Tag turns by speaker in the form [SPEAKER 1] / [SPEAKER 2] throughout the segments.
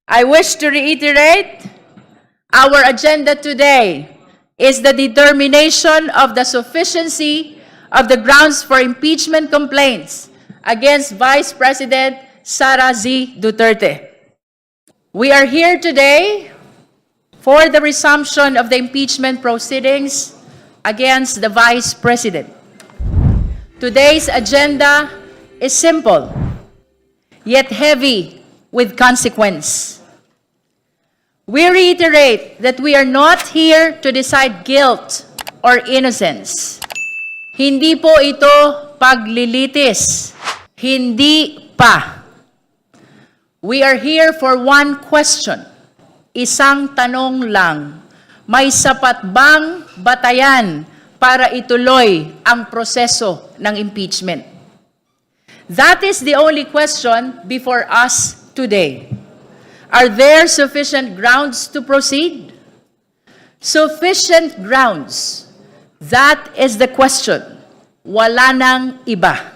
[SPEAKER 1] I wish to reiterate, our agenda today is the determination of the sufficiency of the grounds for impeachment complaints against Vice President Sara Z. Duterte. We are here today for the resumption of the impeachment proceedings against the Vice President. Today's agenda is simple, yet heavy with consequence. We reiterate that we are not here to decide guilt or innocence. Hindi po ito paglilitis. Hindi pa. We are here for one question. Isang tanong lang. May sapat bang batayan para ituloy ang proseso ng impeachment? That is the only question before us today. Are there sufficient grounds to proceed? Sufficient grounds. That is the question. Wala nang iba.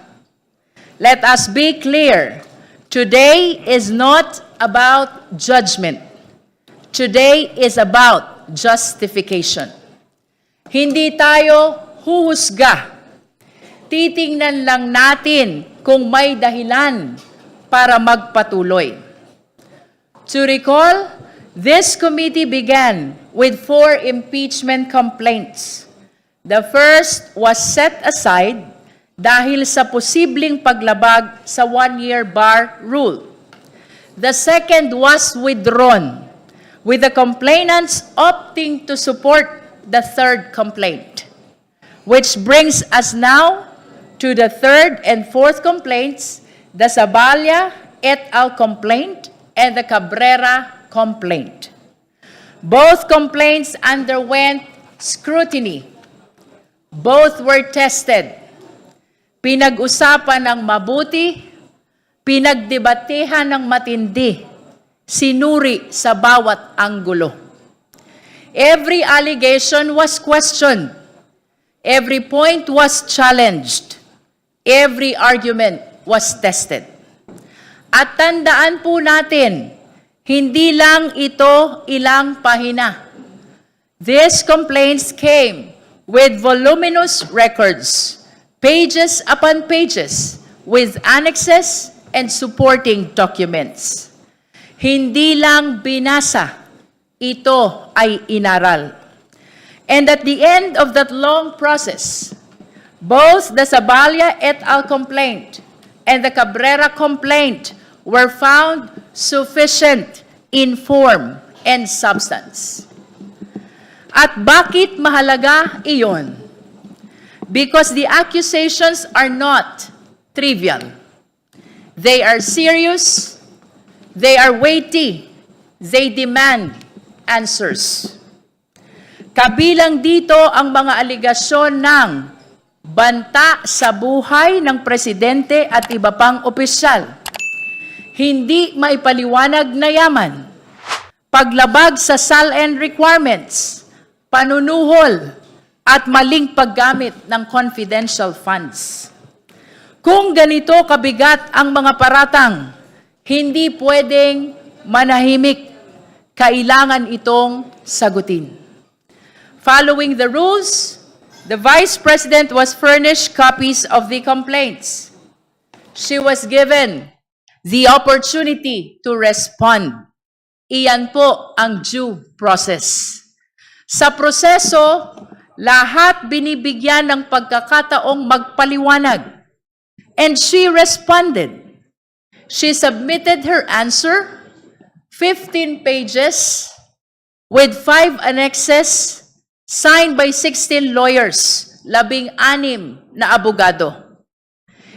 [SPEAKER 1] Let us be clear. Today is not about judgment. Today is about justification. Hindi tayo huhusga. Titingnan lang natin kung may dahilan para magpatuloy. To recall, this committee began with 4 impeachment complaints. The first was set aside dahil sa posibleng paglabag sa 1-year bar rule. The second was withdrawn, with the complainants opting to support the third complaint, which brings us now to the third and fourth complaints, the Zaballa et al. Complaint and the Cabrera complaint. Both complaints underwent scrutiny. Both were tested. Pinag-usapan ng mabuti, pinagdebatehan ng matindi, sinuri sa bawat anggulo. Every allegation was questioned. Every point was challenged. Every argument was tested. At tandaan po natin, hindi lang ito ilang pahina. These complaints came with voluminous records, pages upon pages, with annexes and supporting documents. Hindi lang binasa, ito ay inaral. And at the end of that long process, both the Zaballa et al. Complaint and the Cabrera complaint were found sufficient in form and substance. At bakit mahalaga iyon? Because the accusations are not trivial. They are serious, they are weighty, they demand answers. Kabilang dito ang mga aligasyon ng banta sa buhay ng presidente at iba pang opisyal, hindi maipaliwanag na yaman, paglabag sa SALN requirements, panunuhol, at maling paggamit ng confidential funds. Kung ganito kabigat ang mga paratang, hindi pwedeng manahimik. Kailangan itong sagutin. Following the rules, the Vice President was furnished copies of the complaints. She was given the opportunity to respond. Iyan po ang due process. Sa proseso, lahat binibigyan ng pagkakataong magpaliwanag. And she responded. She submitted her answer, 15 pages, with 5 annexes, signed by 16 lawyers, 16 na abogado.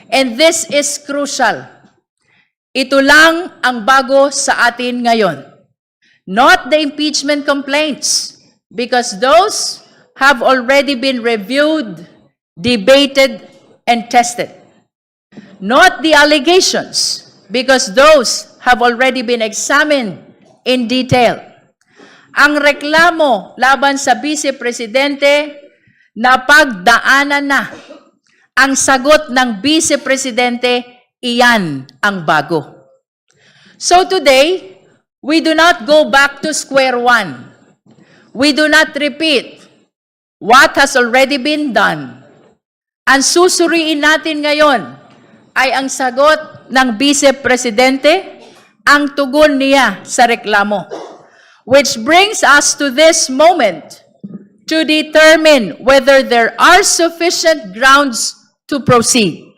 [SPEAKER 1] And this is crucial. Ito lang ang bago sa atin ngayon. Not the impeachment complaints, because those have already been reviewed, debated, and tested. Not the allegations, because those have already been examined in detail. Ang reklamo laban sa Vice Presidente na pagdaanan na. Ang sagot ng Vice Presidente, iyan ang bago. So today, We do not go back to square one. We do not repeat what has already been done. Ang susuriin natin ngayon ay ang sagot ng Vice Presidente, ang tugon niya sa reklamo. Which brings us to this moment to determine whether there are sufficient grounds to proceed.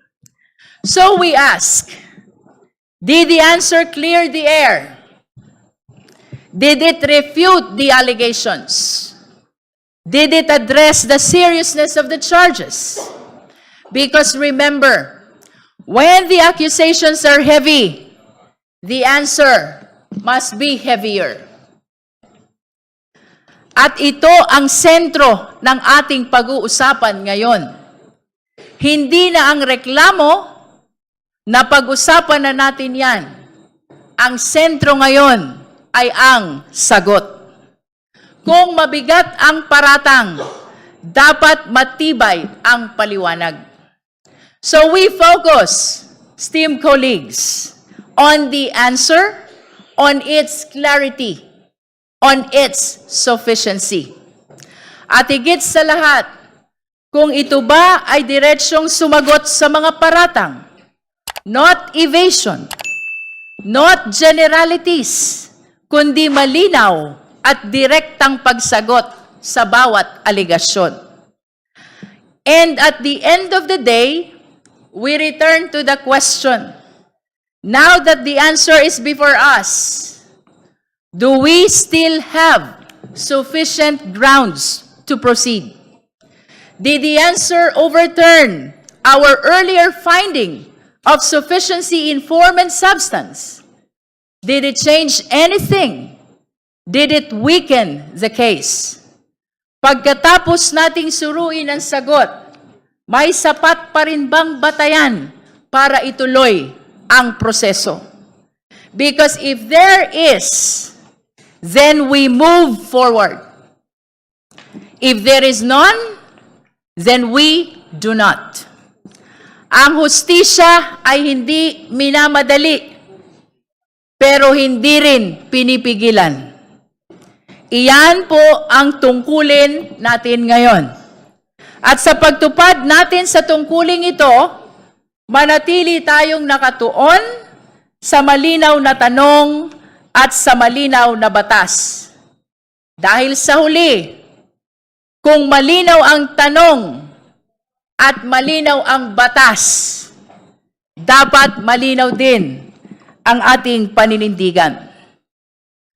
[SPEAKER 1] So we ask, did the answer clear the air? Did it refute the allegations? Did it address the seriousness of the charges? Because remember, when the accusations are heavy, the answer must be heavier. At ito ang sentro ng ating pag-uusapan ngayon. Hindi na ang reklamo, na pag-usapan na natin yan. Ang sentro ngayon ay ang sagot. Kung mabigat ang paratang, dapat matibay ang paliwanag. So we focus, esteemed colleagues, on the answer, on its clarity, on its sufficiency. At higit sa lahat, kung ito ba ay diretsyong sumagot sa mga paratang, not evasion, not generalities, kundi malinaw at direktang pagsagot sa bawat aligasyon. And at the end of the day, we return to the question, now that the answer is before us, do we still have sufficient grounds to proceed? Did the answer overturn our earlier finding of sufficiency in form and substance? Did it change anything? Did it weaken the case? Pagkatapos nating suruin ang sagot, may sapat pa rin bang batayan para ituloy ang proseso? Because if there is, then we move forward. If there is none, then we do not. Ang hustisya ay hindi minamadali, pero hindi rin pinipigilan. Iyan po ang tungkulin natin ngayon. At sa pagtupad natin sa tungkuling ito, manatili tayong nakatuon sa malinaw na tanong at sa malinaw na batas. Dahil sa huli, kung malinaw ang tanong at malinaw ang batas, dapat malinaw din ang ating paninindigan.